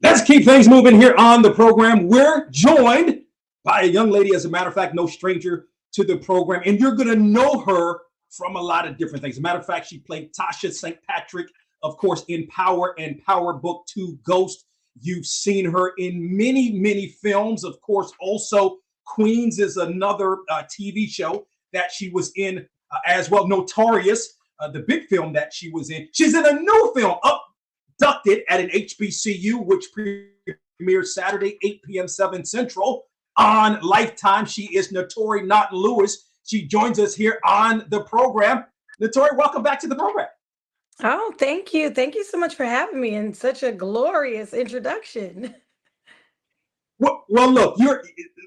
Let's keep things moving here on the program. We're joined by a young lady, as a matter of fact, no stranger to the program, and you're going to know her from a lot of different things. As a matter of fact, she played Tasha St. Patrick, of course, in Power and Power Book 2 Ghost. You've seen her in many, many films. Of course, also Queens is another TV show that she was in as well. Notorious, the big film that she was in. She's in a new film, Abducted, at an HBCU, which premieres Saturday, 8 p.m. 7 Central on Lifetime. She is Naturi Naughton. She joins us here on the program. Naturi, welcome back to the program. Oh, thank you. Thank you so much for having me and such a glorious introduction. Well, look, you're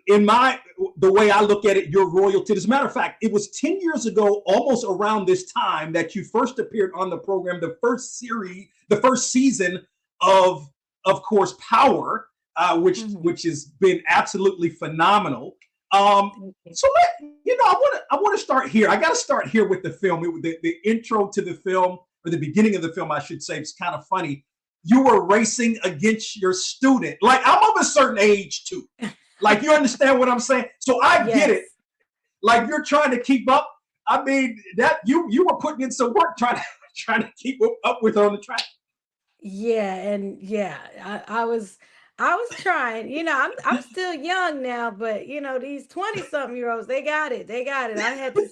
in the way I look at it, you're royalty. As a matter of fact, it was 10 years ago, almost around this time, that you first appeared on the program, the first season of course, Power, Mhm. which has been absolutely phenomenal. Thank you. So I want to start here. I got to start here with the film. The intro to the film, or the beginning of the film, I should say, is kind of funny. You were racing against your student. Like, I'm of a certain age too. Like, you understand what I'm saying? So I get it. Yes. Like, you're trying to keep up. I mean, that you were putting in some work trying to trying to keep up with her on the track. Yeah, and yeah, I was trying. I'm still young now, but these 20 something year olds, they got it. They got it. I had to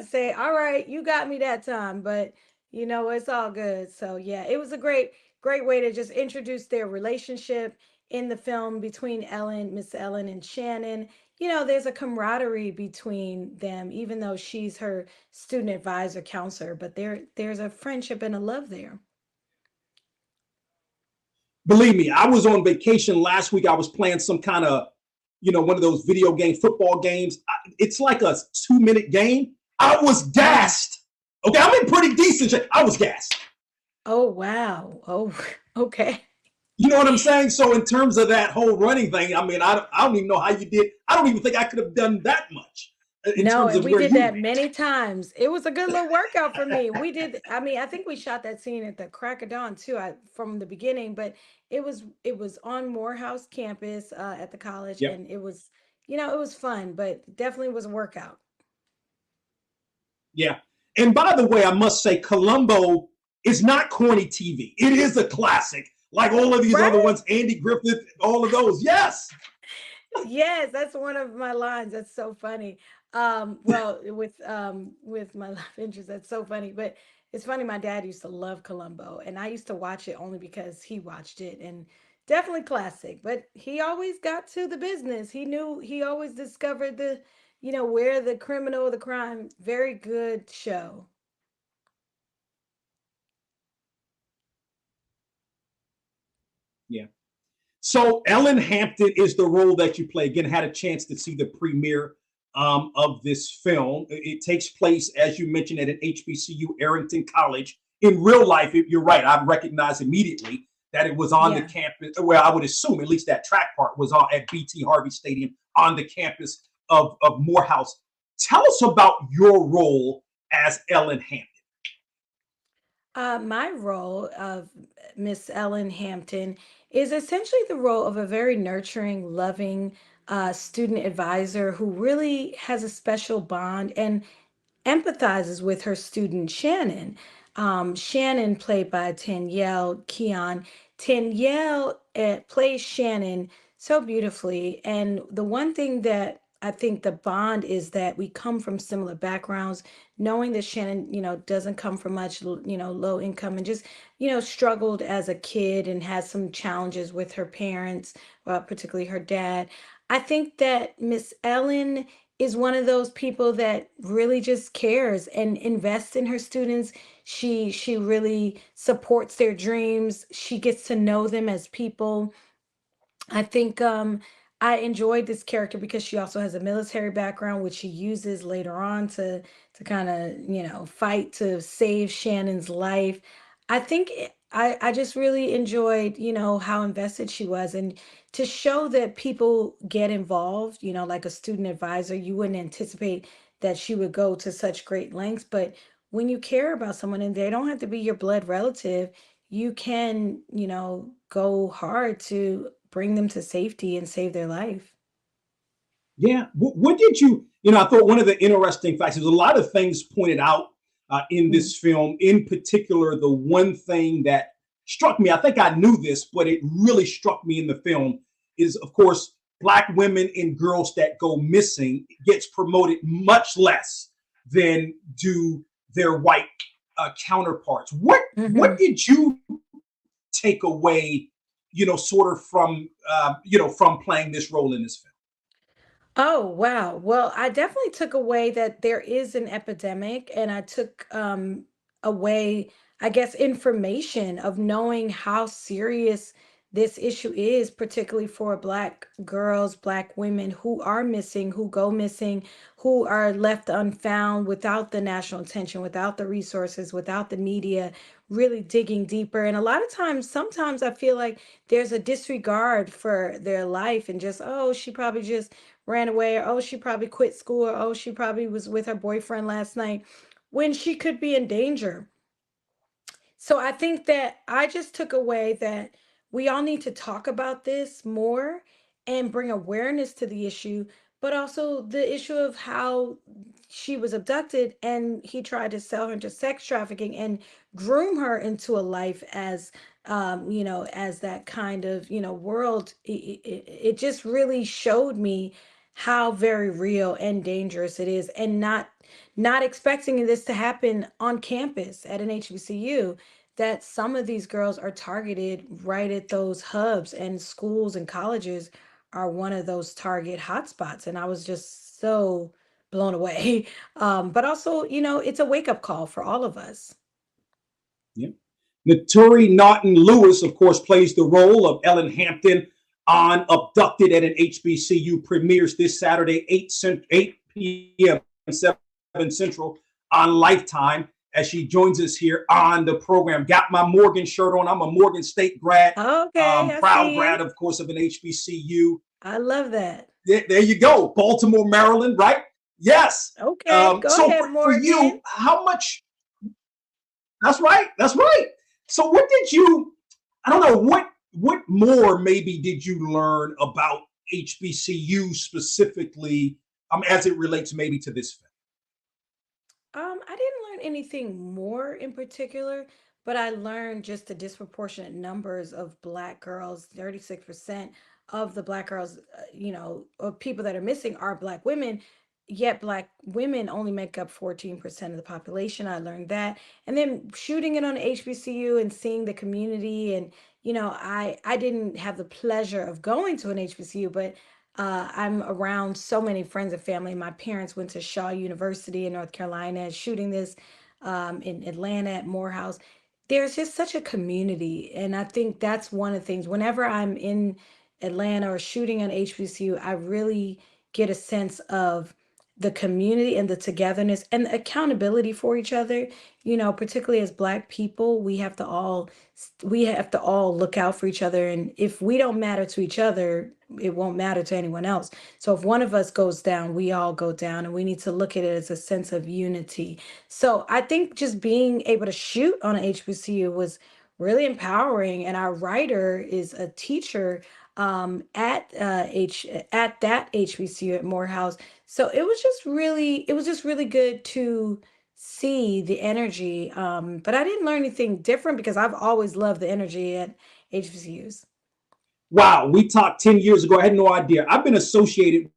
say, all right, you got me that time, but it's all good. So yeah, it was a great way to just introduce their relationship in the film between Miss Ellen and Shannon. There's a camaraderie between them, even though she's her student advisor counselor, but there's a friendship and a love there. Believe me, I was on vacation last week. I was playing some kind of, one of those video game football games. It's like a 2 minute game. I was Oh, gassed. Okay, I'm in pretty decent shape. I was gassed. oh wow. Oh, okay. You know what I'm saying? So in terms of that whole running thing, I mean, I don't even know how you did. I don't even think I could have done that much in No, terms and of we where did you that went. many times. It was a good little workout for me. I mean, I think we shot that scene at the crack of dawn too, from the beginning, but it was on Morehouse campus at the college, Yep. and it was fun, but definitely was a workout. Yeah. And by the way, I must say, Columbo is not corny TV. It is a classic, like all of these other Right? ones, Andy Griffith, all of those. Yes. Yes, that's one of my lines. That's so funny. Well, with my love interest, that's so funny. But it's funny, my dad used to love Columbo, and I used to watch it only because he watched it, and definitely classic. But he always got to the business. He always discovered where the criminal, the crime. Very good show. Yeah. So Ellen Hampton is the role that you play. Again, had a chance to see the premiere of this film. It takes place, as you mentioned, at an HBCU, Arrington College. In real life, you're right. I recognize immediately that it was on the Yeah. campus. Well, I would assume at least that track part was on at BT Harvey Stadium on the campus of Morehouse. Tell us about your role as Ellen Hampton. My role of Miss Ellen Hampton is essentially the role of a very nurturing, loving student advisor who really has a special bond and empathizes with her student Shannon. Shannon, played by Danielle Keon. Danielle plays Shannon so beautifully. And the one thing that I think the bond is that we come from similar backgrounds, knowing that Shannon, doesn't come from much, low income and just, struggled as a kid and has some challenges with her parents, particularly her dad. I think that Miss Ellen is one of those people that really just cares and invests in her students. She really supports their dreams. She gets to know them as people. I think I enjoyed this character because she also has a military background, which she uses later on to kind of fight to save Shannon's life. I think I just really enjoyed how invested she was, and to show that people get involved. Like a student advisor, you wouldn't anticipate that she would go to such great lengths, but when you care about someone and they don't have to be your blood relative, you can, go hard to bring them to safety and save their life. Yeah. What did I thought one of the interesting facts, there's a lot of things pointed out in Mm. this film. In particular, the one thing that struck me, I think I knew this, but it really struck me in the film is, of course, Black women and girls that go missing gets promoted much less than do their white counterparts. What Mhm. did you take away, sort of from playing this role in this film? Oh, wow. Well, I definitely took away that there is an epidemic, and I took away, I guess, information of knowing how serious this issue is, particularly for Black girls, Black women who are missing, who go missing, who are left unfound without the national attention, without the resources, without the media really digging deeper. And a lot of times, sometimes I feel like there's a disregard for their life and just, oh, she probably just ran away, or oh, she probably quit school, or oh, she probably was with her boyfriend last night, when she could be in danger. So I think that I just took away that we all need to talk about this more and bring awareness to the issue, but also the issue of how she was abducted and he tried to sell her into sex trafficking and groom her into a life as as that kind of world. It just really showed me how very real and dangerous it is, and not expecting this to happen on campus at an HBCU, that some of these girls are targeted right at those hubs, and schools and colleges are one of those target hotspots. And I was just so blown away. But also, it's a wake up call for all of us. Yeah. Naturi Naughton Lewis, of course, plays the role of Ellen Hampton on Abducted at an HBCU. Premieres this Saturday, 8 p.m., 7 Central on Lifetime, as she joins us here on the program. Got my Morgan shirt on. I'm a Morgan State grad, Okay, I proud see grad, you. of course, of an HBCU. I love that. There you go, Baltimore, Maryland, right? Yes. Okay, go So ahead, for you, Morgan. how much that's right. That's right. So what did you? I don't know what more maybe did you learn about HBCU specifically, as it relates maybe to this film? I didn't learn anything more in particular, but I learned just the disproportionate numbers of Black girls. 36% of the Black girls, of people that are missing are Black women, yet Black women only make up 14% of the population. I learned that. And then shooting it on HBCU and seeing the community, and I didn't have the pleasure of going to an HBCU, but I'm around so many friends and family. My parents went to Shaw University in North Carolina, shooting this in Atlanta at Morehouse. There's just such a community. And I think that's one of the things. Whenever I'm in Atlanta or shooting on HBCU, I really get a sense of the community and the togetherness and the accountability for each other. Particularly as Black people, we have to all look out for each other. And if we don't matter to each other, it won't matter to anyone else. So if one of us goes down, we all go down, and we need to look at it as a sense of unity. So I think just being able to shoot on an HBCU was really empowering. And our writer is a teacher at that HBCU at Morehouse. So it was just really good to see the energy. But I didn't learn anything different because I've always loved the energy at HBCUs. Wow, we talked 10 years ago. I had no idea. I've been associated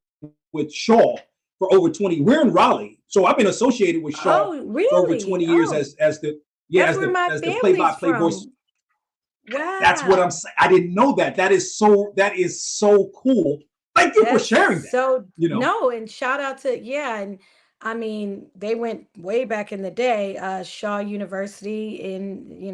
with Shaw for over 20. We're in Raleigh, so I've been associated with Shaw Oh, for over really? 20 years Oh, as the yeah that's as where the my as the play by family's play voice. from. That's what I'm Wow. saying. I didn't know that. That is so cool. Thank you for That's sharing that. so You know, no, and shout out to, yeah, and I mean, they went way back in the day. Shaw University in,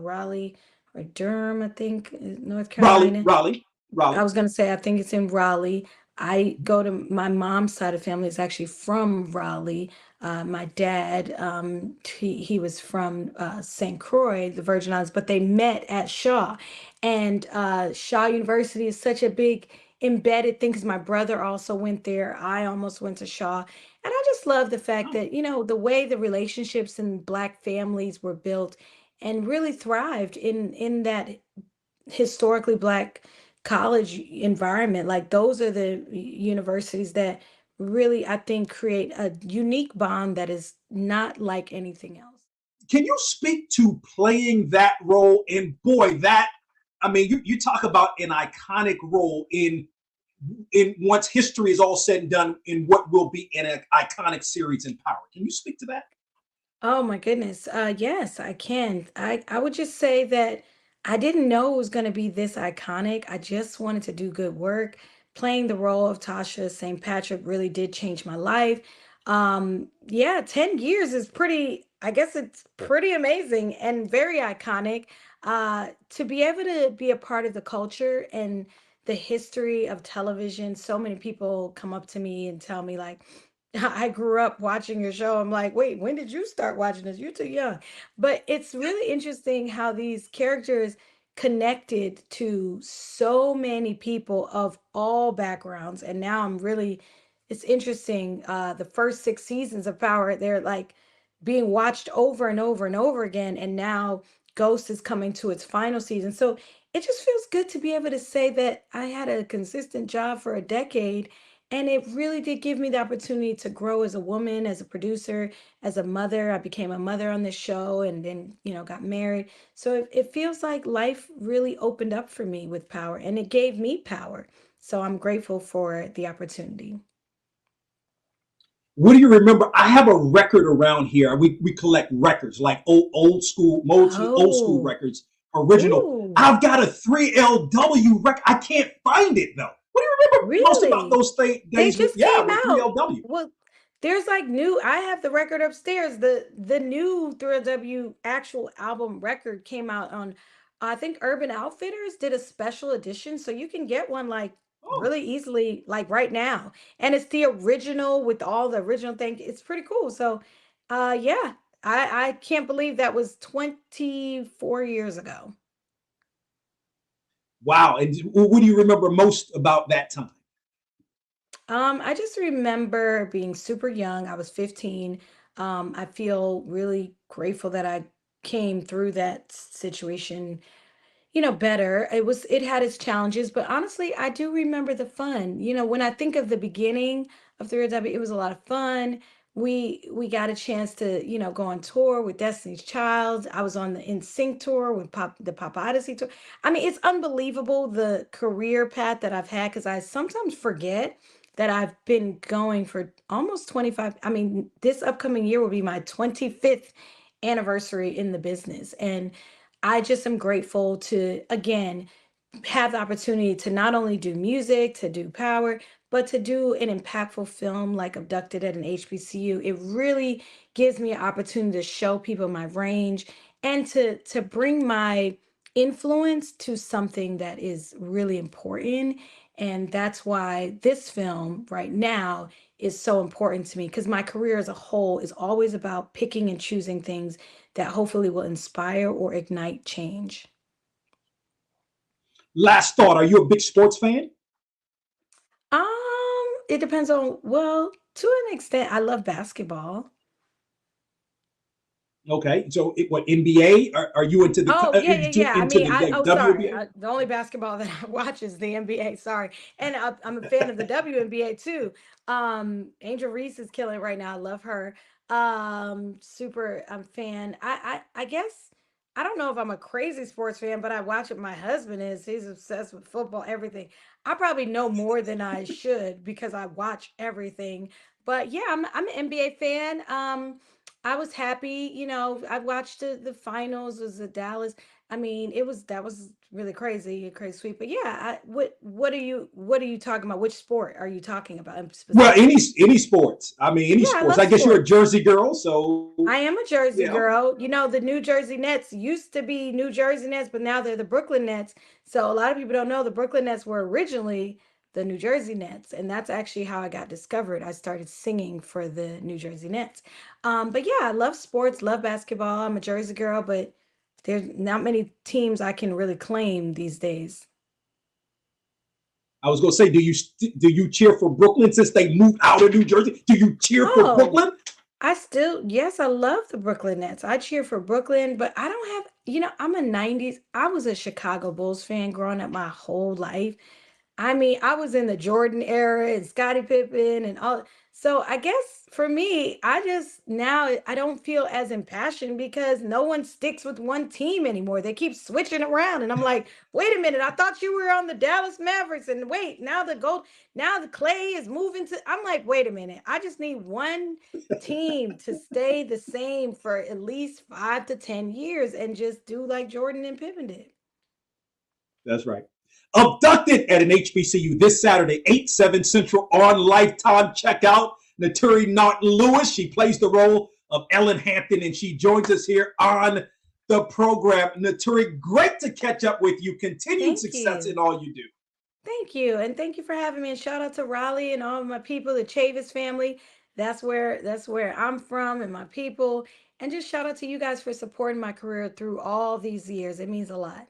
Raleigh or Durham, I think, North Raleigh, Carolina. Raleigh, I Raleigh. was gonna say, I think it's in Raleigh. I go to my mom's side of family is actually from Raleigh. My dad, he was from St. Croix, the Virgin Islands, but they met at Shaw, and Shaw University is such a big embedded thing because my brother also went there. I almost went to Shaw, and I just love the fact Oh, that the way the relationships in Black families were built, and really thrived in that historically black college environment. Like those are the universities that really, I think, create a unique bond that is not like anything else. Can you speak to playing that role? And boy, that I mean, you talk about an iconic role in once history is all said and done in what will be an iconic series in Power. Can you speak to that? Oh my goodness. Yes, I can. I would just say that I didn't know it was going to be this iconic. I just wanted to do good work. Playing the role of Tasha St. Patrick really did change my life. Yeah, 10 years is pretty, I guess it's pretty amazing and very iconic. To be able to be a part of the culture and the history of television, so many people come up to me and tell me like, I grew up watching your show. I'm like, wait, when did you start watching this? You're too young. But it's really interesting how these characters connected to so many people of all backgrounds. And now it's interesting. The first 6 seasons of Power, they're like being watched over and over and over again. And now Ghost is coming to its final season. So it just feels good to be able to say that I had a consistent job for a decade, and it really did give me the opportunity to grow as a woman, as a producer, as a mother. I became a mother on this show and then, got married. So it feels like life really opened up for me with Power, and it gave me power. So I'm grateful for the opportunity. What do you remember? I have a record around here. We collect records like old school, mostly old school Oh, records, original. ooh, I've got a 3LW record. I can't find it though. What do you remember most about really? those They days with, just yeah, came with out. 3LW? Well, there's like new. I have the record upstairs. The new Thrill W actual album record came out on, I think Urban Outfitters did a special edition, so you can get one like Oh, really easily, like right now. And it's the original with all the original thing. It's pretty cool. So, yeah, I can't believe that was 24 years ago. wow. And what do you remember most about that time? I just remember being super young. I was 15. I feel really grateful that I came through that situation, better. It had its challenges, but honestly, I do remember the fun. When I think of the beginning of 3W, it was a lot of fun. We got a chance to, go on tour with Destiny's Child. I was on the In Sync tour with the Pop Odyssey tour. I mean, it's unbelievable the career path that I've had because I sometimes forget that I've been going for almost 25. I mean, this upcoming year will be my 25th anniversary in the business. And I just am grateful to, again, have the opportunity to not only do music, to do Power, but to do an impactful film like Abducted at an HBCU. It really gives me an opportunity to show people my range and to bring my influence to something that is really important. And that's why this film right now is so important to me because my career as a whole is always about picking and choosing things that hopefully will inspire or ignite change. Last thought. Are you a big sports fan? It depends on, well, to an extent, I love basketball. Okay. So what NBA? Are you into the Oh, yeah, yeah, yeah. I into mean, the sorry. WNBA? The only basketball that I watch is the NBA. Sorry. And I'm a fan of the WNBA too. Angel Reese is killing it right now. I love her. Super, I'm fan. I guess, I don't know if I'm a crazy sports fan, but I watch what my husband is. He's obsessed with football, everything. I probably know more than I should because I watch everything. But yeah, I'm an NBA fan. I was happy, I watched the finals was the Dallas. I mean, that was really crazy, a crazy sweet. But yeah, what are you talking about? Which sport are you talking about in Well, specific? any sports. I mean, any Yeah, I sports. love I guess you're a sports. Jersey girl, so I am a Jersey yeah. Okay. girl. The New Jersey Nets used to be New Jersey Nets, but now they're the Brooklyn Nets. So a lot of people don't know the Brooklyn Nets were originally the New Jersey Nets, and that's actually how I got discovered. I started singing for the New Jersey Nets. But yeah, I love sports, love basketball. I'm a Jersey girl, but there's not many teams I can really claim these days. I was going to say, do you cheer for Brooklyn since they moved out of New Jersey? Do you cheer for Oh, Brooklyn? I still, yes, I love the Brooklyn Nets. I cheer for Brooklyn, but I don't have, I'm a 90s. I was a Chicago Bulls fan growing up my whole life. I mean, I was in the Jordan era and Scottie Pippen and all. So I guess for me, I just now I don't feel as impassioned because no one sticks with one team anymore. They keep switching around, and I'm like, wait a minute, I thought you were on the Dallas Mavericks, and wait, now the Clay is moving to. I'm like, wait a minute, I just need one team to stay the same for at least 5 to 10 years and just do like Jordan and Pippen did. That's right. Abducted at an HBCU this Saturday, 8, 7 Central on Lifetime. Check out Naturi Naughton Lewis. She plays the role of Ellen Hampton, and she joins us here on the program. Naturi, great to catch up with you. Continued Thank success in you. all you do. Thank you. And thank you for having me. And shout out to Raleigh and all of my people, the Chavis family. That's where I'm from and my people. And just shout out to you guys for supporting my career through all these years. It means a lot.